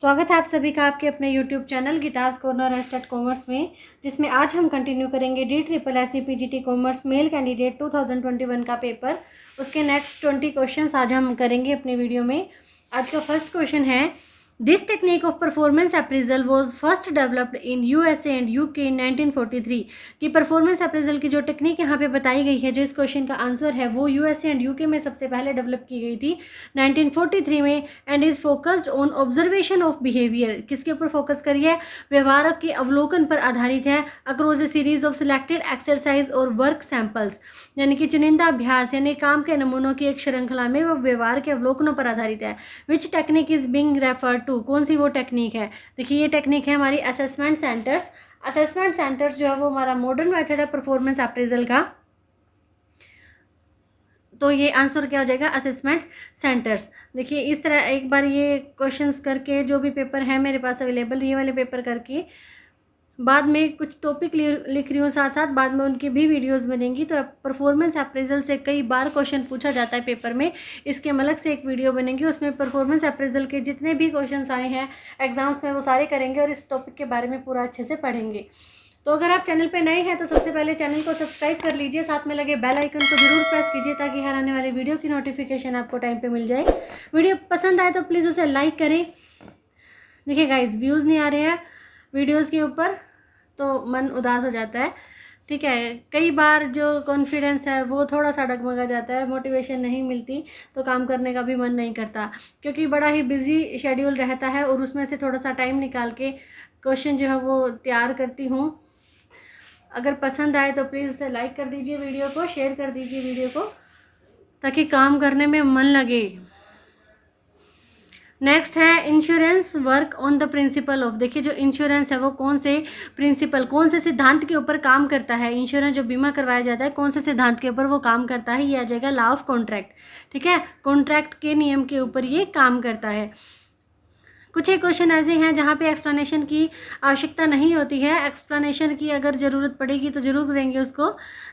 स्वागत है आप सभी का आपके अपने YouTube चैनल गीतास कॉर्नर / कॉमर्स में, जिसमें आज हम कंटिन्यू करेंगे DSSS PGT commerce male candidate 2021 का पेपर। उसके नेक्स्ट 20 क्वेश्चंस आज हम करेंगे अपने वीडियो में। आज का फर्स्ट क्वेश्चन है, this technique of performance appraisal was first developed in USA and UK इन 1943। कि परफॉर्मेंस अप्रेजल की जो टेक्निक यहाँ पे बताई गई है, जो इस क्वेश्चन का आंसर है, वो USA एंड UK में सबसे पहले डेवलप की गई थी 1943 में, and is focused on observation of behaviour. किसके ऊपर फोकस करी है? व्यवहार के अवलोकन पर आधारित है। Across A series of selected exercise और वर्क सैंपल्स, यानी कि चुनिंदा अभ्यास यानी काम के नमूनों की एक श्रृंखला में वो व्यवहार के अवलोकनों पर आधारित है। Which technique is being referred to, कौन सी वो टेक्निक है? देखिए, ये टेक्निक है हमारी असेसमेंट सेंटर्स। असेसमेंट सेंटर्स जो है वो हमारा मॉडर्न मेथड है परफॉर्मेंस अप्रेजल का। तो ये आंसर क्या हो जाएगा? Assessment centres. देखिए, इस तरह एक बार ये क्वेश्चंस करके, जो भी पेपर है मेरे पास अवेलेबल, ये वाले पेपर करके बाद में कुछ टॉपिक लिख रही हूँ, साथ साथ बाद में उनकी भी वीडियोस बनेंगी। तो परफॉर्मेंस अप्रेजल से कई बार क्वेश्चन पूछा जाता है पेपर में, इसके अलग से एक वीडियो बनेगी, उसमें परफॉर्मेंस अप्रेजल के जितने भी क्वेश्चंस आए हैं एग्जाम्स में वो सारे करेंगे और इस टॉपिक के बारे में पूरा अच्छे से पढ़ेंगे। तो अगर आप चैनल पे नए हैं तो सबसे पहले चैनल को सब्सक्राइब कर लीजिए, साथ में लगे बेल आइकन को जरूर प्रेस कीजिए ताकि हर आने वाले वीडियो की नोटिफिकेशन आपको टाइम पे मिल जाए। वीडियो पसंद आए तो प्लीज़ उसे लाइक करें। देखिए गाइज, व्यूज़ नहीं आ रहे हैं वीडियोज़ के ऊपर तो मन उदास हो जाता है, ठीक है। कई बार जो कॉन्फिडेंस है वो थोड़ा सा डगमगा जाता है, मोटिवेशन नहीं मिलती तो काम करने का भी मन नहीं करता, क्योंकि बड़ा ही बिजी शेड्यूल रहता है और उसमें से थोड़ा सा टाइम निकाल के क्वेश्चन जो है वो तैयार करती हूँ। अगर पसंद आए तो प्लीज़ उसे लाइक कर दीजिए, वीडियो को शेयर कर दीजिए वीडियो को, ताकि काम करने में मन लगे। नेक्स्ट है, insurance work on the principle of. देखिए, जो इंश्योरेंस है वो कौन से प्रिंसिपल, कौन से सिद्धांत के ऊपर काम करता है? इंश्योरेंस जो बीमा करवाया जाता है, कौन से सिद्धांत के ऊपर वो काम करता है? ये आ जाएगा लॉ ऑफ कॉन्ट्रैक्ट, ठीक है। कॉन्ट्रैक्ट के नियम के ऊपर ये काम करता है। कुछ एक क्वेश्चन ऐसे हैं जहाँ पे एक्सप्लेनेशन की आवश्यकता नहीं होती है, एक्सप्लेनेशन की अगर ज़रूरत पड़ेगी तो ज़रूर करेंगे उसको।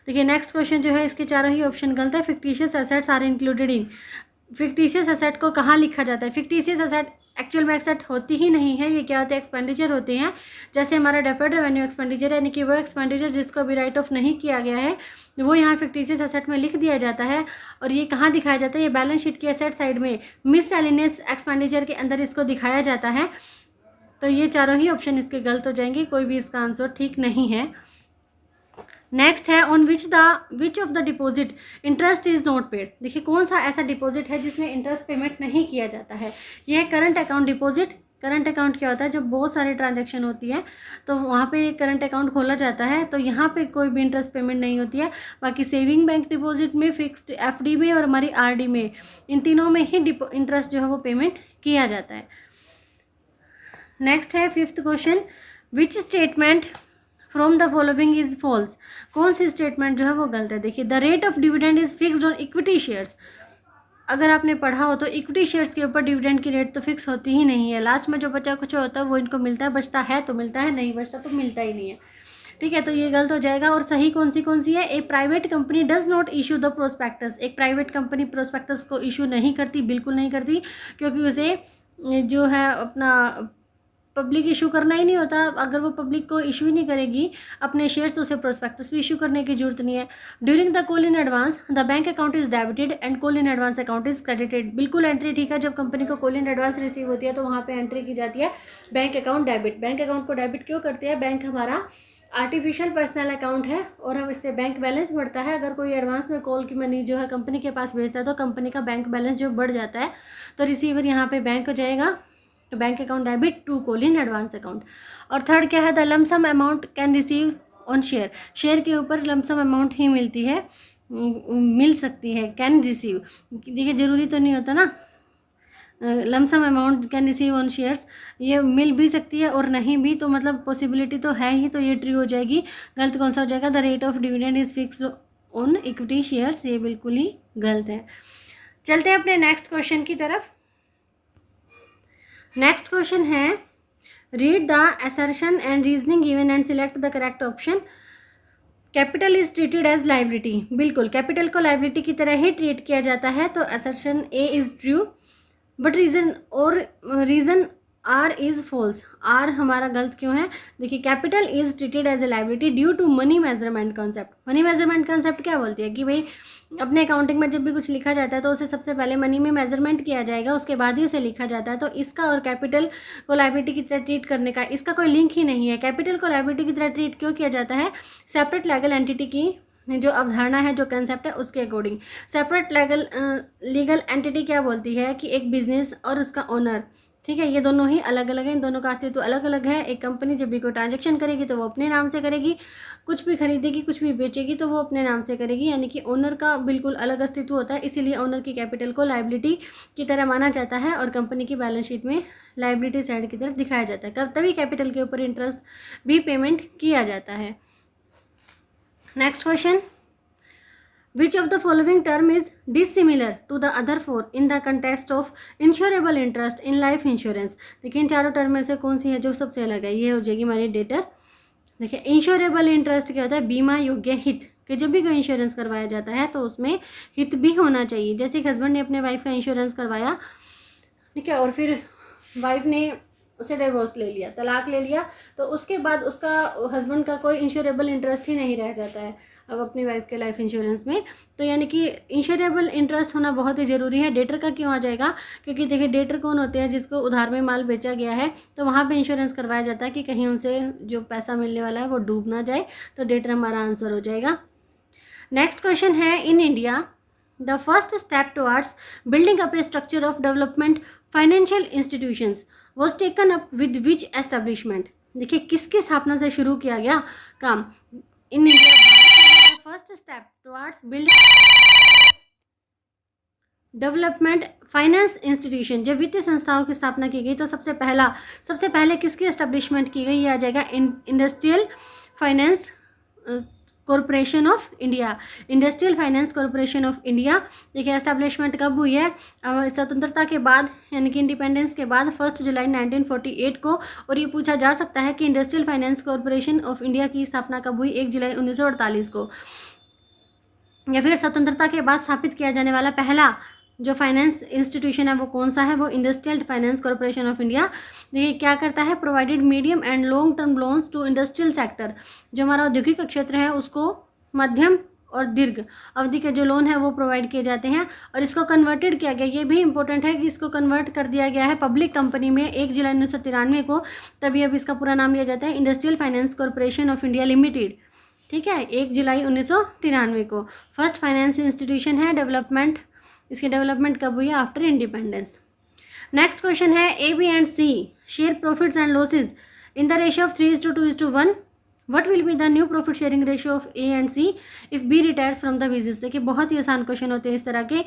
देखिए, नेक्स्ट क्वेश्चन जो है, इसके चारों ही ऑप्शन गलत है। Fictitious assets are included in. Fictitious asset को कहाँ लिखा जाता है? फिक्टिशियस एसेट एक्चुअल में एसेट होती ही नहीं है, ये क्या होते हैं? एक्सपेंडिचर होते हैं। जैसे हमारा डेफर्ड रेवेन्यू एक्सपेंडिचर, यानी कि वो एक्सपेंडिचर जिसको भी राइट ऑफ नहीं किया गया है, वो यहाँ फिक्टिशियस एसेट में लिख दिया जाता है। और ये कहाँ दिखाया जाता है? ये बैलेंस शीट की एसेट साइड में मिससेलेनियस एक्सपेंडिचर के अंदर इसको दिखाया जाता है। तो ये चारों ही ऑप्शन इसके गलत हो जाएंगे, कोई भी इसका आंसर ठीक नहीं है। नेक्स्ट है, on which of the deposit interest is not paid. देखिए, कौन सा ऐसा डिपॉजिट है जिसमें इंटरेस्ट पेमेंट नहीं किया जाता है? यह है current account deposit. Current account क्या होता है? जब बहुत सारे ट्रांजैक्शन होती है तो वहाँ पे करंट अकाउंट खोला जाता है, तो यहाँ पे कोई भी इंटरेस्ट पेमेंट नहीं होती है। बाकी सेविंग बैंक डिपॉजिट में, फिक्स्ड FD में और हमारी RD में, इन तीनों में ही इंटरेस्ट जो है वो पेमेंट किया जाता है। नेक्स्ट है, fifth question, which statement from the following is false. कौन सी स्टेटमेंट जो है वो गलत है? देखिए, the rate of dividend is fixed on equity shares. अगर आपने पढ़ा हो तो इक्विटी शेयर्स के ऊपर डिविडेंड की रेट तो फिक्स होती ही नहीं है। लास्ट में जो बचा कुछ होता है वो इनको मिलता है, बचता है तो मिलता है, नहीं बचता तो मिलता ही नहीं है, ठीक है। तो ये गलत हो जाएगा। और सही कौन सी है? A private company does not issue the prospectus. एक प्राइवेट कंपनी प्रोस्पेक्टस को इशू नहीं करती, बिल्कुल नहीं करती, क्योंकि उसे जो है अपना पब्लिक इशू करना ही नहीं होता। अगर वो पब्लिक को इशू ही नहीं करेगी अपने शेयर्स तो उसे प्रोस्पेक्टस भी इशू करने की जरूरत नहीं है। During the call in advance the bank account is debited and call in advance account is credited. बिल्कुल एंट्री ठीक है। जब कंपनी को कॉल इन एडवांस रिसीव होती है तो वहाँ पे एंट्री की जाती है bank account debit. Bank account को डेबिट क्यों करते हैं? बैंक हमारा आर्टिफिशियल पर्सनल अकाउंट है और हम इससे बैंक बैलेंस बढ़ता है। अगर कोई एडवांस में कॉल की मनी जो है कंपनी के पास भेजता है तो कंपनी का बैंक बैलेंस जो बढ़ जाता है, तो रिसीवर यहाँ पे बैंक हो जाएगा। तो bank account debit to call in advance account. और थर्ड क्या है? The lump sum amount can receive on share. Share के ऊपर लमसम अमाउंट ही मिलती है, मिल सकती है। कैन रिसीव, देखिए जरूरी तो नहीं होता ना। Lump sum amount can receive on shares, ये मिल भी सकती है और नहीं भी, तो मतलब पॉसिबिलिटी तो है ही, तो ये ट्रू हो जाएगी। गलत कौन सा हो जाएगा? The rate of dividend is fixed on equity shares, ये बिल्कुल ही गलत है। चलते हैं अपने नेक्स्ट क्वेश्चन की तरफ। नेक्स्ट क्वेश्चन है, read the assertion and reasoning given and select the correct option. Capital is treated as liability. बिल्कुल, कैपिटल को लाइबिलिटी की तरह ही ट्रीट किया जाता है, तो assertion A is true. But reason R is false, R हमारा गलत क्यों है? देखिए capital is treated as a liability due to money measurement concept. Money measurement concept क्या बोलती है कि भाई अपने अकाउंटिंग में जब भी कुछ लिखा जाता है तो उसे सबसे पहले मनी में मेजरमेंट किया जाएगा, उसके बाद ही उसे लिखा जाता है। तो इसका और कैपिटल को लाइबिलिटी की तरह ट्रीट करने का इसका कोई लिंक ही नहीं है। कैपिटल को लाइबिलिटी की तरह ट्रीट क्यों किया जाता है? सेपरेट लीगल एंटिटी की जो अवधारणा है, जो कंसेप्ट है, उसके अकॉर्डिंग। सेपरेट लीगल एंटिटी क्या बोलती है कि एक बिजनेस और उसका ओनर, ठीक है, ये दोनों ही अलग अलग हैं, इन दोनों का अस्तित्व अलग अलग है। एक कंपनी जब भी कोई ट्रांजैक्शन करेगी तो वो अपने नाम से करेगी, कुछ भी खरीदेगी, कुछ भी बेचेगी तो वो अपने नाम से करेगी, यानी कि ओनर का बिल्कुल अलग अस्तित्व होता है। इसीलिए ओनर की कैपिटल को लाइबिलिटी की तरह माना जाता है और कंपनी की बैलेंस शीट में लाइबिलिटी साइड की तरफ दिखाया जाता है। कब? तभी कैपिटल के ऊपर इंटरेस्ट भी पेमेंट किया जाता है। Next question, Which of the following term is dissimilar to the other four in the context of insurable interest in life insurance? देखिए इन चारों टर्म में से कौन सी है जो सबसे अलग है? ये हो जाएगी हमारी डेटर। देखिए इंश्योरेबल इंटरेस्ट क्या होता है? बीमा योग्य हित, कि जब भी कोई इंश्योरेंस करवाया जाता है तो उसमें हित भी होना चाहिए। जैसे एक हस्बैंड ने अपने वाइफ का इंश्योरेंस करवाया, ठीक है, और फिर वाइफ ने उसे डिवोर्स ले लिया, तलाक ले लिया, तो उसके बाद उसका हस्बैंड का कोई इंश्योरेबल इंटरेस्ट ही नहीं रह जाता है अब अपनी वाइफ के लाइफ इंश्योरेंस में। तो यानी कि इंश्योरेबल इंटरेस्ट होना बहुत ही ज़रूरी है। डेटर का क्यों आ जाएगा? क्योंकि देखिए डेटर कौन होते हैं? जिसको उधार में माल बेचा गया है तो वहाँ पे इंश्योरेंस करवाया जाता है कि कहीं उनसे जो पैसा मिलने वाला है वो डूब ना जाए। तो डेटर हमारा आंसर हो जाएगा। नेक्स्ट क्वेश्चन है, in India the first step towards building up A structure of development financial institutions was taken up with which establishment? देखिए किसकी स्थापना से शुरू किया गया काम? इन इंडिया, भारत में the first step towards building development finance institution, जब वित्तीय संस्थाओं की स्थापना की गई तो सबसे पहले किसकी एस्टेब्लिशमेंट की गई? ये आ जाएगा industrial finance corporation of India, industrial finance corporation of India. देखिए एस्टेब्लिशमेंट कब हुई है? स्वतंत्रता के बाद, यानी कि इंडिपेंडेंस के बाद 1 जुलाई 1948 को। और ये पूछा जा सकता है कि industrial finance corporation of India की स्थापना कब हुई? 1 जुलाई 1948 को। या फिर स्वतंत्रता के बाद स्थापित किया जाने वाला पहला जो फाइनेंस इंस्टीट्यूशन है वो कौन सा है? वो industrial finance corporation of India. देखिए क्या करता है? Provided medium and long term loans to industrial sector, जो हमारा औद्योगिक क्षेत्र है उसको मध्यम और दीर्घ अवधि के जो लोन है वो प्रोवाइड किए जाते हैं। और इसको कन्वर्टेड किया गया, ये भी इंपॉर्टेंट है कि इसको कन्वर्ट कर दिया गया है पब्लिक कंपनी में 1 जुलाई 1993 को। तभी अब इसका पूरा नाम लिया जाता है industrial finance corporation of India limited, ठीक है, 1 जुलाई 1993 को। फर्स्ट फाइनेंस इंस्टीट्यूशन है। डेवलपमेंट, इसकी डेवलपमेंट कब हुई? After independence. नेक्स्ट क्वेश्चन है, A B and C share profits and losses in the ratio of 3:2:1, what will be the new profit sharing ratio of A and C if B retires from the business? देखिए बहुत ही आसान question होते हैं इस तरह के।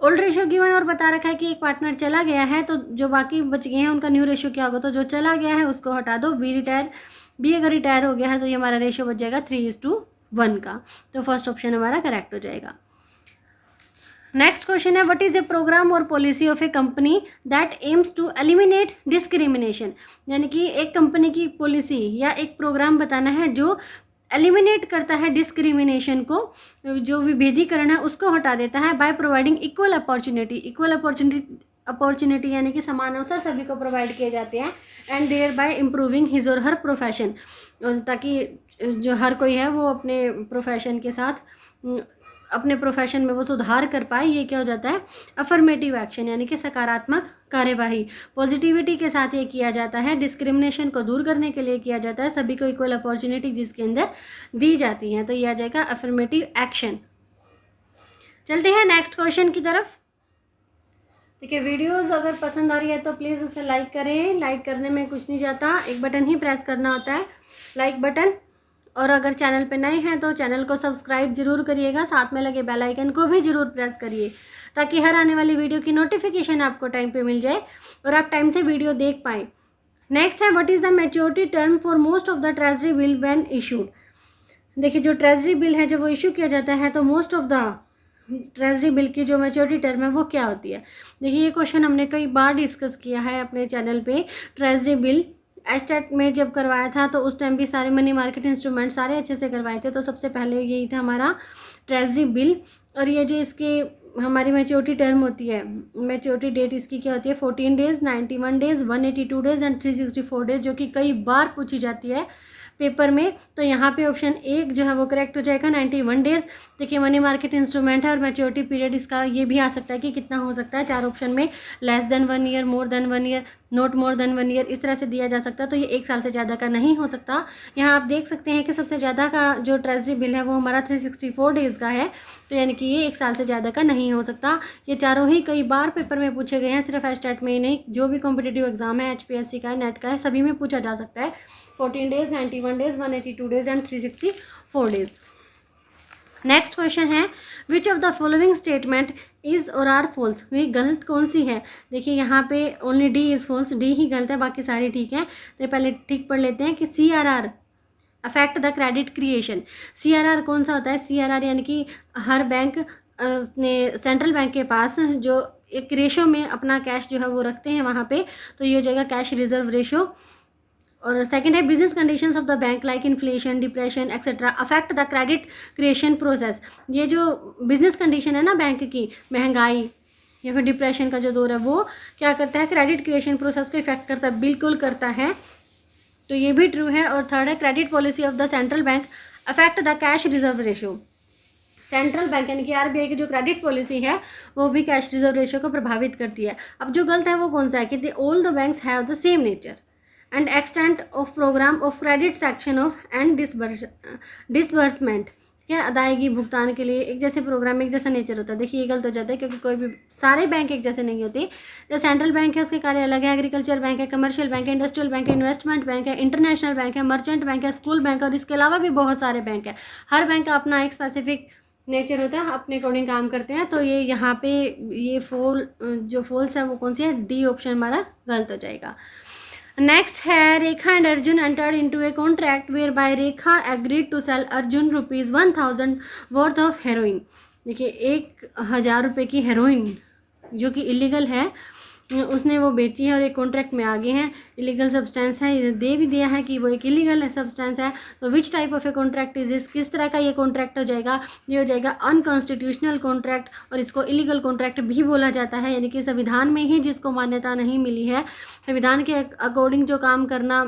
Old ratio given और बता रखा है कि एक पार्टनर चला गया है तो जो बाकी बच गए हैं उनका न्यू रेशियो क्या होगा? तो जो चला गया है उसको हटा दो, बी अगर रिटायर हो गया है तो ये हमारा रेशियो बच जाएगा 3:1 का। तो फर्स्ट ऑप्शन हमारा करेक्ट हो जाएगा। नेक्स्ट क्वेश्चन है, what is a program or policy of a company that aims to eliminate discrimination? यानी कि एक कंपनी की पॉलिसी या एक प्रोग्राम बताना है जो एलिमिनेट करता है डिस्क्रिमिनेशन को, जो विभेदीकरण है उसको हटा देता है, बाय प्रोवाइडिंग इक्वल अपॉर्चुनिटी यानी कि समान अवसर सभी को प्रोवाइड किए जाते हैं, and thereby improving his or her profession, ताकि जो हर कोई है वो अपने प्रोफेशन के साथ अपने प्रोफेशन में वो सुधार कर पाए। ये क्या हो जाता है? अफर्मेटिव एक्शन, यानी कि सकारात्मक कार्यवाही। पॉजिटिविटी के साथ ये किया जाता है, डिस्क्रिमिनेशन को दूर करने के लिए किया जाता है, सभी को इक्वल अपॉर्चुनिटी जिसके अंदर दी जाती हैं। तो ये आ जाएगा अफर्मेटिव एक्शन। चलते हैं नेक्स्ट क्वेश्चन की तरफ। देखिए वीडियोस अगर पसंद आ रही है तो प्लीज़ उसे लाइक करें। लाइक करने में कुछ नहीं जाता, एक बटन ही प्रेस करना होता है, लाइक बटन। और अगर चैनल पे नए हैं तो चैनल को सब्सक्राइब जरूर करिएगा, साथ में लगे बेल आइकन को भी जरूर प्रेस करिए ताकि हर आने वाली वीडियो की नोटिफिकेशन आपको टाइम पे मिल जाए और आप टाइम से वीडियो देख पाएँ। नेक्स्ट है, what is the maturity term for most of the treasury bill when issued? देखिए जो ट्रेजरी बिल है जब वो इशू किया जाता है तो most of the treasury bill की जो मैच्योरिटी टर्म है वो क्या होती है? देखिए ये क्वेश्चन हमने कई बार डिस्कस किया है अपने चैनल पे। ट्रेजरी बिल एस्टेट में जब करवाया था तो उस टाइम भी सारे मनी मार्केट इंस्ट्रूमेंट सारे अच्छे से करवाए थे, तो सबसे पहले यही था हमारा ट्रेजरी बिल। और ये जो इसके हमारी मैच्योरिटी टर्म होती है, मैच्योरिटी डेट इसकी क्या होती है 14 days, 91 days, 182 days and 364 days, जो कि कई बार पूछी जाती है पेपर में। तो यहाँ पे ऑप्शन 1 जो है वो करेक्ट हो जाएगा 91 डेज़। देखिए मनी मार्केट इंस्ट्रूमेंट है और मैच्योरिटी पीरियड इसका ये भी आ सकता है कि कितना हो सकता है, 4 ऑप्शन में less than 1 year, more than 1 year, not more than 1 year, इस तरह से दिया जा सकता है। तो ये 1 साल से ज़्यादा का नहीं हो सकता। यहाँ आप देख सकते हैं कि सबसे ज़्यादा का जो ट्रेजरी बिल है वो हमारा 364 डेज़ का है, तो यानी कि ये 1 साल से ज़्यादा का नहीं हो सकता। ये चारों ही कई बार पेपर में पूछे गए हैं, सिर्फ एस्टेट में ही नहीं, जो भी कॉम्पिटिटिव एग्जाम है HPSC का है, नेट का है, सभी में पूछा जा सकता है। 14 days, 91 days, 182 days and 364 days. Next question है which of the following statement is और आर फॉल्स, ये गलत कौन सी है। देखिए यहाँ पे only D is false, D ही गलत है, बाकी सारी ठीक है। तो पहले ठीक पढ़ लेते हैं कि CRR affect the credit creation. CRR कौन सा होता है, CRR यानी कि हर बैंक अपने सेंट्रल बैंक के पास जो एक रेशो में अपना कैश जो है वो रखते हैं वहाँ पे, तो ये हो जाएगा कैश रिजर्व रेशो। और सेकंड है business conditions of the bank like inflation, depression etcetera affect the credit creation process. ये जो बिजनेस कंडीशन है ना बैंक की, महंगाई या फिर डिप्रेशन का जो दौर है, वो क्या करता है, क्रेडिट क्रिएशन प्रोसेस को इफेक्ट करता है, बिल्कुल करता है। तो ये भी ट्रू है। और थर्ड है credit policy of the central bank affect the cash reserve ratio. Central bank यानी कि RBI की जो क्रेडिट पॉलिसी है वो भी कैश रिजर्व रेशो को प्रभावित करती है। अब जो गलत है वो कौन सा है कि all the banks have the same nature and extent of program of credit section of and disbursement, क्या अदायगी भुगतान के लिए एक जैसे प्रोग्राम, एक जैसा नेचर होता है। देखिए ये गलत हो जाता है क्योंकि कोई भी सारे बैंक एक जैसे नहीं होते। जो सेंट्रल बैंक है उसके कार्य अलग है, एग्रीकल्चर बैंक है, कमर्शियल बैंक है, इंडस्ट्रियल बैंक है, इन्वेस्टमेंट बैंक है, इंटरनेशनल बैंक है, मर्चेंट बैंक है, स्कूल बैंक है, और इसके अलावा भी बहुत सारे बैंक है। हर बैंक का अपना एक स्पेसिफिक नेचर होता है, अपने अकॉर्डिंग काम करते हैं। तो ये यहाँ पे ये जो फॉल्स है वो कौन सी है, डी ऑप्शन हमारा गलत हो जाएगा। नेक्स्ट है Rekha and Arjun entered into a contract whereby Rekha agreed to sell Arjun ₹1000 worth of heroin. देखिए 1000 रुपये की हेरोइन जो कि इलीगल है उसने वो बेची है और एक कॉन्ट्रैक्ट में आगे हैं, इलीगल सब्सटेंस है, दे भी दिया है कि वो एक इलीगल सब्सटेंस है। तो which type of a contract is this, किस तरह का ये कॉन्ट्रैक्ट हो जाएगा, ये हो जाएगा अनकॉन्स्टिट्यूशनल कॉन्ट्रैक्ट, और इसको इलीगल कॉन्ट्रैक्ट भी बोला जाता है। यानी कि संविधान में ही जिसको मान्यता नहीं मिली है, संविधान के अकॉर्डिंग जो काम करना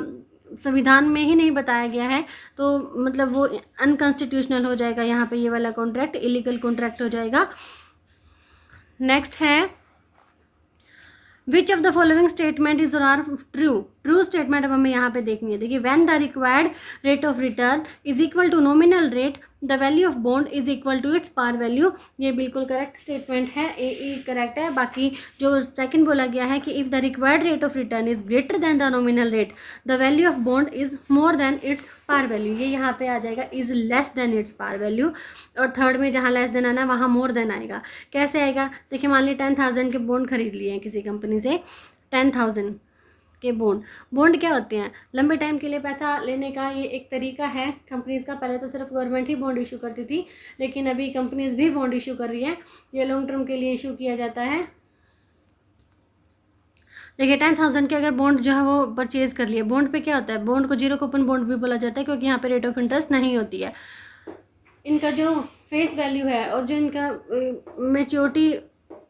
संविधान में ही नहीं बताया गया है, तो मतलब वो अनकॉन्स्टिट्यूशनल हो जाएगा। यहाँ पे ये वाला कॉन्ट्रैक्ट इलीगल कॉन्ट्रैक्ट हो जाएगा। नेक्स्ट है which of the following statement is और आर ट्रू। ट्रू स्टेटमेंट अब हमें यहाँ पे देखनी है। देखिए when the required rate of return is equal to nominal rate the value of bond is equal to its par value, ये बिल्कुल करेक्ट स्टेटमेंट है, ए करेक्ट है। बाकी जो सेकंड बोला गया है कि if the required rate of return is greater than the nominal rate the value of bond is more than its par value, ये यहाँ पे आ जाएगा is less than its par value. और थर्ड में जहाँ लेस देन आना वहाँ मोर देन आएगा। कैसे आएगा, देखिए मान ली 10,000 के बॉन्ड खरीद लिए हैं किसी कंपनी से, 10,000 के बॉन्ड क्या होते हैं, लंबे टाइम के लिए पैसा लेने का ये एक तरीका है कंपनीज़ का। पहले तो सिर्फ गवर्नमेंट ही बॉन्ड इशू करती थी, लेकिन अभी कंपनीज़ भी बॉन्ड इशू कर रही है। ये लॉन्ग टर्म के लिए इशू किया जाता है। देखिए 10,000 के अगर बॉन्ड जो है वो परचेज कर लिए, बॉन्ड पे क्या होता है, बॉन्ड को जीरो कूपन बॉन्ड भी बोला जाता है क्योंकि यहाँ पे रेट ऑफ इंटरेस्ट नहीं होती है। इनका जो फेस वैल्यू है और जो इनका मैच्योरिटी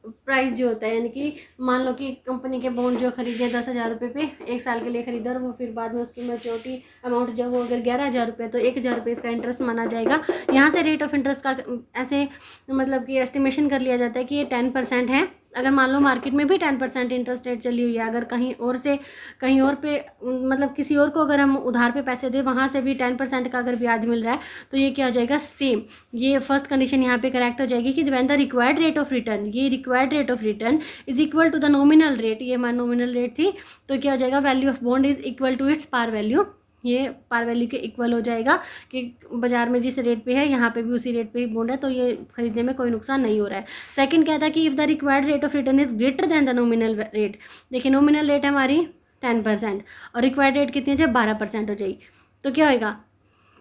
प्राइस जो होता है, यानी कि मान लो कि कंपनी के बॉन्ड जो खरीदे 10,000 रुपये पे 1 साल के लिए खरीदा, और वो फिर बाद में उसकी मैच्योरिटी अमाउंट जो वो अगर 11,000 रुपये, तो 1,000 रुपये इसका इंटरेस्ट माना जाएगा। यहाँ से रेट ऑफ इंटरेस्ट का ऐसे मतलब कि एस्टिमेशन कर लिया जाता है कि ये 10% है। अगर मान लो मार्केट में भी 10% इंटरेस्ट रेट चली हुई है, अगर कहीं और पे मतलब किसी और को अगर हम उधार पे पैसे दें, वहाँ से भी 10% का अगर ब्याज मिल रहा है, तो ये क्या हो जाएगा, सेम। ये फर्स्ट कंडीशन यहाँ पे करेक्ट हो जाएगी कि when the required rate of return, ये required rate of return is equal to the nominal rate, ये हमारी नॉमिनल रेट थी, तो क्या हो जाएगा, value of bond is equal to its par value, ये पार वैल्यू के इक्वल हो जाएगा कि बाजार में जिस रेट पे है यहाँ पे भी उसी रेट पे ही बॉन्ड है, तो ये खरीदने में कोई नुकसान नहीं हो रहा है। सेकंड क्या था कि if the required rate of return is greater than the nominal rate, देखिए नॉमिनल रेट है हमारी 10% और रिक्वायर्ड रेट कितनी है, जब 12% हो जाएगी, तो क्या होएगा,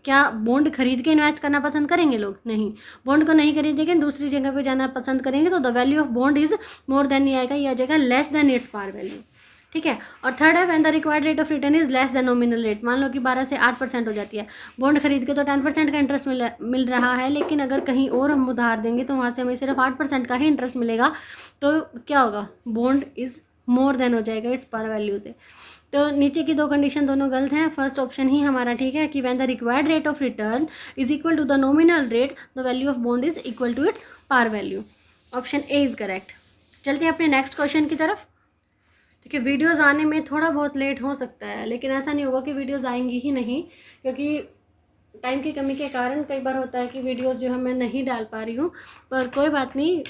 क्या बॉन्ड खरीद के इन्वेस्ट करना पसंद करेंगे लोग, नहीं, बॉन्ड को नहीं खरीदेंगे, दूसरी जगह पे जाना पसंद करेंगे, तो the value of bond is more than नहीं आएगा, ये आ जाएगा less than its par value. ठीक है। और थर्ड है when the required rate of return is less than nominal rate. मान लो कि 12 से 8% हो जाती है, बॉन्ड खरीद के तो 10% का इंटरेस्ट मिल रहा है, लेकिन अगर कहीं और हम उधार देंगे तो वहाँ से हमें सिर्फ 8% का ही इंटरेस्ट मिलेगा, तो क्या होगा, बॉन्ड इज़ मोर देन हो जाएगा इट्स पर वैल्यू से। तो नीचे की दो कंडीशन दोनों गलत हैं, फर्स्ट ऑप्शन ही हमारा ठीक है कि when the required rate of return is equal to the nominal rate the value of bond is equal to its par value. Option A is correct. चलते हैं अपने नेक्स्ट क्वेश्चन की तरफ। देखिए वीडियोस आने में थोड़ा बहुत लेट हो सकता है, लेकिन ऐसा नहीं होगा कि वीडियोस आएंगी ही नहीं, क्योंकि टाइम की कमी के कारण कई बार होता है कि वीडियोस जो है मैं नहीं डाल पा रही हूँ, पर कोई बात नहीं,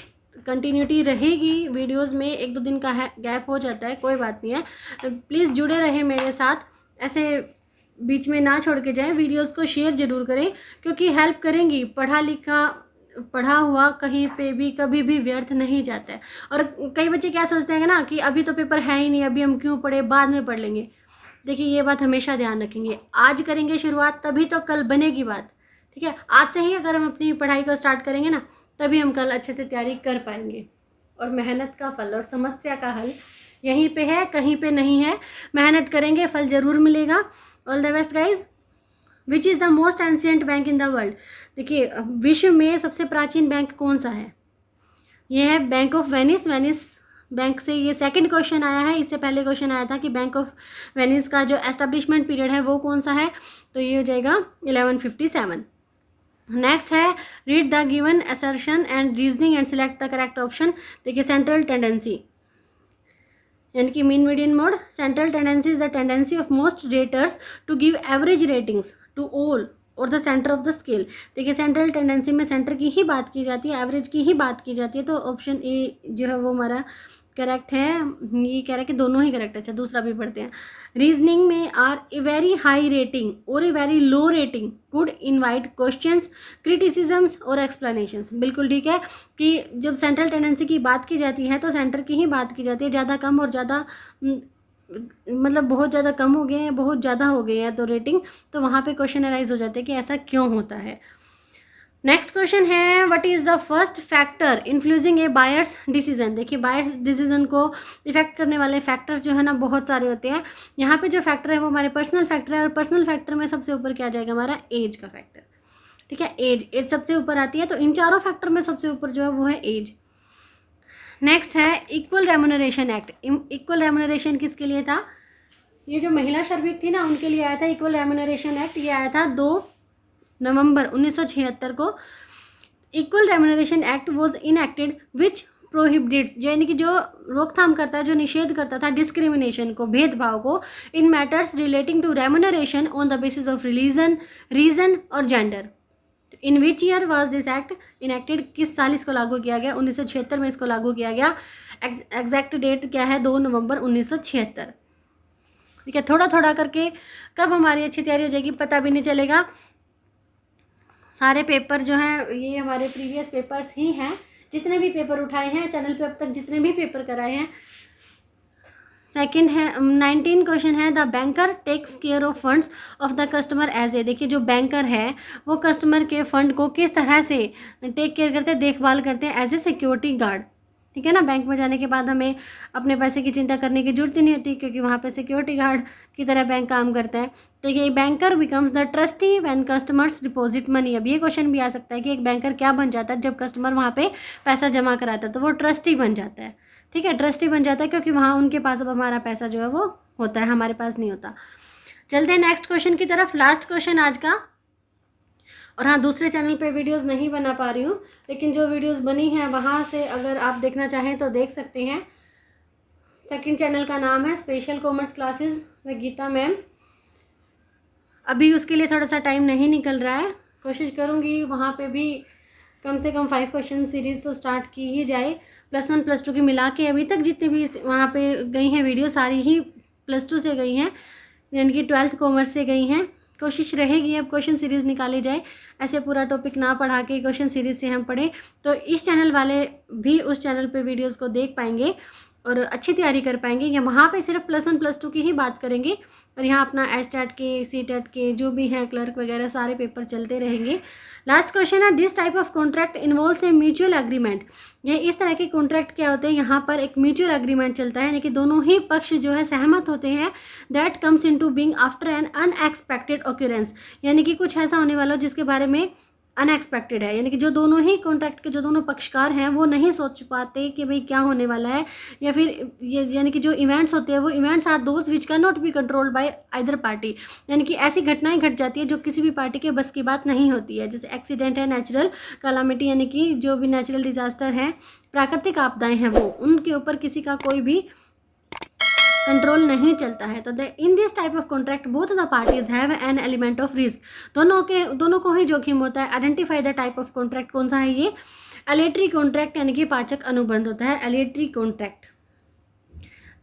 कंटिन्यूटी रहेगी वीडियोस में। 1-2 दिन का गैप हो जाता है, कोई बात नहीं है। प्लीज़ जुड़े रहे मेरे साथ, ऐसे बीच में ना छोड़ के जाएं। वीडियोस को शेयर ज़रूर करें, क्योंकि हेल्प करेंगी। पढ़ा हुआ कहीं पे भी कभी भी व्यर्थ नहीं जाता है। और कई बच्चे क्या सोचते हैं ना कि अभी तो पेपर है ही नहीं, अभी हम क्यों पढ़े, बाद में पढ़ लेंगे। देखिए ये बात हमेशा ध्यान रखेंगे, आज करेंगे शुरुआत तभी तो कल बनेगी बात, ठीक है। आज से ही अगर हम अपनी पढ़ाई को स्टार्ट करेंगे ना, तभी हम कल अच्छे से तैयारी कर पाएंगे। और मेहनत का फल और समस्या का हल यहीं पे है, कहीं पे नहीं है। मेहनत करेंगे, फल ज़रूर मिलेगा। All the best guys. Which is the most ancient bank in the world. देखिए विश्व में सबसे प्राचीन बैंक कौन सा है, ये है bank of Venice. Venice bank से ये सेकंड क्वेश्चन आया है। इससे पहले क्वेश्चन आया था कि बैंक ऑफ वेनिस का जो एस्टेब्लिशमेंट पीरियड है वो कौन सा है, तो ये हो जाएगा 1157। नेक्स्ट है read the given assertion and reasoning and select the correct option. देखिए सेंट्रल टेंडेंसी यानी कि mean median mode. Central tendency is the tendency of most raters to give average ratings to all और the centre of the scale. देखिए central tendency में centre की ही बात की जाती है, एवरेज की ही बात की जाती है, तो ऑप्शन ए जो है वो हमारा करेक्ट है। ये कह रहा है कि दोनों ही करेक्ट है। अच्छा दूसरा भी पढ़ते हैं। रीजनिंग में R a very high rating और a very low rating could invite questions, criticisms और एक्सप्लेनेशंस। बिल्कुल ठीक है कि जब सेंट्रल टेंडेंसी की बात की जाती है तो सेंटर की ही बात की जाती है। ज़्यादा कम और ज़्यादा मतलब बहुत ज़्यादा कम हो गए हैं, बहुत ज़्यादा हो गए हैं तो रेटिंग, तो वहाँ पे क्वेश्चन अराइज हो जाते हैं कि ऐसा क्यों होता है। नेक्स्ट क्वेश्चन है what is the first factor influencing A buyers decision. देखिए बायर्स डिसीजन को इफेक्ट करने वाले फैक्टर्स जो है ना बहुत सारे होते हैं। यहाँ पे जो फैक्टर है वो हमारे पर्सनल फैक्टर है, और पर्सनल फैक्टर में सबसे ऊपर क्या जाएगा, हमारा एज का फैक्टर। ठीक है, एज सबसे ऊपर आती है, तो इन चारों फैक्टर में सबसे ऊपर जो है वो है एज। नेक्स्ट है equal remuneration act. Equal remuneration किसके लिए था, ये जो महिला श्रमिक थी ना उनके लिए आया था इक्वल रेम्यूनरेशन एक्ट। ये आया था 2 नवंबर 1976 को। Equal remuneration act was enacted which prohibits, यानी कि जो रोकथाम करता है, जो निषेध करता था डिस्क्रिमिनेशन को, भेदभाव को, in matters relating to remuneration on the basis of religion, region और gender. In which year was this act enacted, किस साल इसको लागू किया गया, 1976 में इसको लागू किया गया। एग्जैक्ट डेट क्या है, 2 नवंबर 1976। ठीक है, थोड़ा थोड़ा करके कब हमारी अच्छी तैयारी हो जाएगी पता भी नहीं चलेगा। सारे पेपर जो हैं ये हमारे प्रीवियस पेपर्स ही हैं, जितने भी पेपर उठाए हैं चैनल पे अब तक, जितने भी पेपर कराए हैं। सेकंड है 19 क्वेश्चन है the banker takes care of funds of the customer as a. देखिए जो बैंकर है वो कस्टमर के फंड को किस तरह से टेक केयर करते हैं, देखभाल करते हैं, एज ए सिक्योरिटी गार्ड। ठीक है ना, बैंक में जाने के बाद हमें अपने पैसे की चिंता करने की जरूरत ही नहीं होती, क्योंकि वहाँ पे सिक्योरिटी गार्ड की तरह बैंक काम करता है। तो ये banker becomes the trustee when customers deposit money. अब ये क्वेश्चन भी आ सकता है कि एक बैंकर क्या बन जाता है जब कस्टमर वहाँ पे पैसा जमा कराता है, तो वो ट्रस्टी बन जाता है। ठीक है, ट्रस्टी बन जाता है क्योंकि वहाँ उनके पास अब हमारा पैसा जो है वो होता है, हमारे पास नहीं होता। चलते हैं नेक्स्ट क्वेश्चन की तरफ, लास्ट क्वेश्चन आज का। और हाँ, दूसरे चैनल पे वीडियोस नहीं बना पा रही हूँ, लेकिन जो वीडियोस बनी हैं वहाँ से अगर आप देखना चाहें तो देख सकते हैं। सेकंड चैनल का नाम है special commerce classes with Geeta ma'am. अभी उसके लिए थोड़ा सा टाइम नहीं निकल रहा है, कोशिश करूँगी वहाँ पे भी कम से कम 5 क्वेश्चन सीरीज़ तो स्टार्ट की ही जाए। +1 +2 की मिला के अभी तक जितनी भी वहाँ पे गई हैं वीडियो सारी ही +2 से गई हैं, यानी कि 12th कॉमर्स से गई हैं। कोशिश रहेगी अब क्वेश्चन सीरीज़ निकाली जाए, ऐसे पूरा टॉपिक ना पढ़ा के क्वेश्चन सीरीज़ से हम पढ़ें, तो इस चैनल वाले भी उस चैनल पे वीडियोस को देख पाएंगे। और अच्छी तैयारी कर पाएंगे। या वहाँ पे सिर्फ +1 +2 की ही बात करेंगे और यहाँ अपना एचटेट के, सीटेट के जो भी हैं क्लर्क वगैरह सारे पेपर चलते रहेंगे। लास्ट क्वेश्चन है, this type of contract involves a mutual agreement. ये इस तरह के कॉन्ट्रैक्ट क्या होते हैं, यहाँ पर एक म्यूचुअल एग्रीमेंट चलता है, यानी कि दोनों ही पक्ष जो है सहमत होते हैं। That comes into being after N unexpected occurrence, यानी कि कुछ ऐसा होने वाला जिसके बारे में अनएक्सपेक्टेड है, यानी कि जो दोनों ही कॉन्ट्रैक्ट के जो दोनों पक्षकार हैं वो नहीं सोच पाते कि भाई क्या होने वाला है, या फिर यानी कि जो इवेंट्स होते हैं वो events are those which can not be controlled by either party, यानी कि ऐसी घटनाएं घट जाती है जो किसी भी पार्टी के बस की बात नहीं होती है। जैसे एक्सीडेंट है, नेचुरल कैलामिटी, यानी कि जो भी नेचुरल डिजास्टर है, प्राकृतिक आपदाएं हैं, वो उनके ऊपर किसी का कोई भी कंट्रोल नहीं चलता है। तो in this type of contract both the parties have an element of risk, दोनों को ही जोखिम होता है। Identify the type of contract, कौन सा है ये, एलेटरी कॉन्ट्रैक्ट, यानी कि पाचक अनुबंध होता है एलेटरी कॉन्ट्रैक्ट।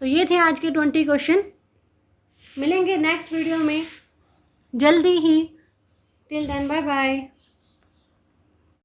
तो ये थे आज के 20 क्वेश्चन। मिलेंगे नेक्स्ट वीडियो में जल्दी ही। Till then bye bye.